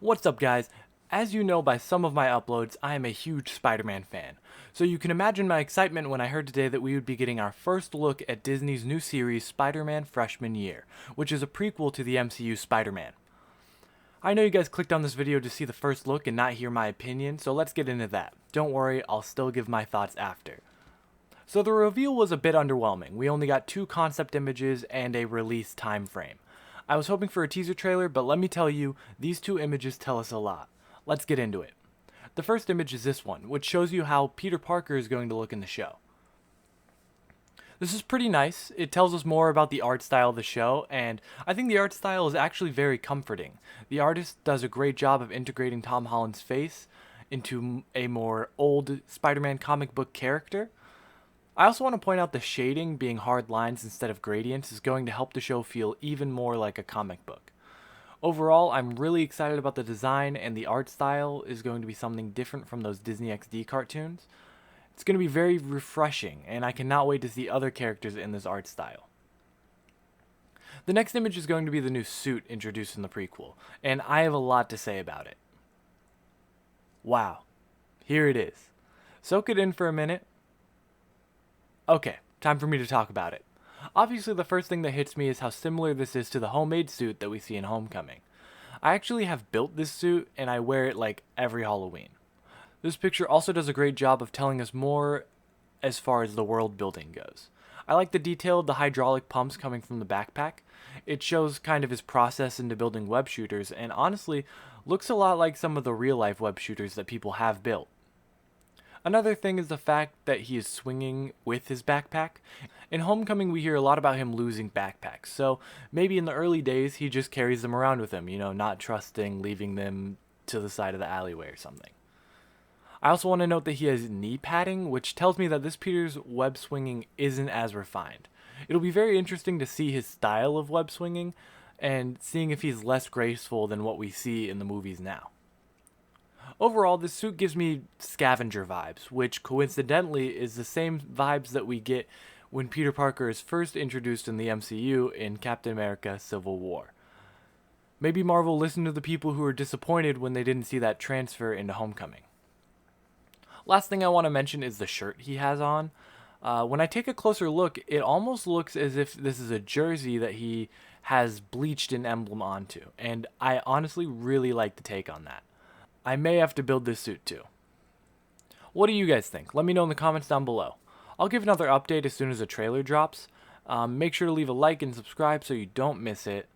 What's up, guys? As you know by some of my uploads, I am a huge Spider-Man fan. So you can imagine my excitement when I heard today that we would be getting our first look at Disney's new series, Spider-Man Freshman Year, which is a prequel to the MCU Spider-Man. I know you guys clicked on this video to see the first look and not hear my opinion, so let's get into that. Don't worry, I'll still give my thoughts after. So the reveal was a bit underwhelming. We only got 2 concept images and a release time frame. I was hoping for a teaser trailer, but let me tell you, these 2 images tell us a lot. Let's get into it. The first image is this one, which shows you how Peter Parker is going to look in the show. This is pretty nice. It tells us more about the art style of the show, and I think the art style is actually very comforting. The artist does a great job of integrating Tom Holland's face into a more old Spider-Man comic book character. I also want to point out the shading being hard lines instead of gradients is going to help the show feel even more like a comic book. Overall, I'm really excited about the design, and the art style is going to be something different from those Disney XD cartoons. It's going to be very refreshing, and I cannot wait to see other characters in this art style. The next image is going to be the new suit introduced in the prequel, and I have a lot to say about it. Wow. Here it is. Soak it in for a minute. Okay, time for me to talk about it. Obviously, the first thing that hits me is how similar this is to the homemade suit that we see in Homecoming. I actually have built this suit, and I wear it like every Halloween. This picture also does a great job of telling us more as far as the world building goes. I like the detail of the hydraulic pumps coming from the backpack. It shows kind of his process into building web shooters, and honestly, looks a lot like some of the real life web shooters that people have built. Another thing is the fact that he is swinging with his backpack. In Homecoming, we hear a lot about him losing backpacks, so maybe in the early days he just carries them around with him, not trusting leaving them to the side of the alleyway or something. I also want to note that he has knee padding, which tells me that this Peter's web swinging isn't as refined. It'll be very interesting to see his style of web swinging and seeing if he's less graceful than what we see in the movies now. Overall, this suit gives me scavenger vibes, which coincidentally is the same vibes that we get when Peter Parker is first introduced in the MCU in Captain America Civil War. Maybe Marvel listened to the people who were disappointed when they didn't see that transfer into Homecoming. Last thing I want to mention is the shirt he has on. When I take a closer look, it almost looks as if this is a jersey that he has bleached an emblem onto, and I honestly really like the take on that. I may have to build this suit too. What do you guys think? Let me know in the comments down below. I'll give another update as soon as a trailer drops. Make sure to leave a like and subscribe so you don't miss it.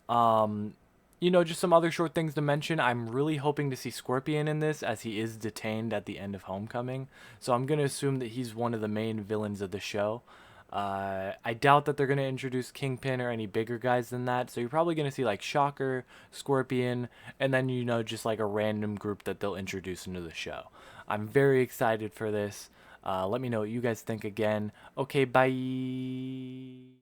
Just some other short things to mention. I'm really hoping to see Scorpion in this, as he is detained at the end of Homecoming. So I'm going to assume that he's one of the main villains of the show. I doubt that they're going to introduce Kingpin or any bigger guys than that. So you're probably going to see like Shocker, Scorpion, and then, just like a random group that they'll introduce into the show. I'm very excited for this. Let me know what you guys think again. Okay, bye.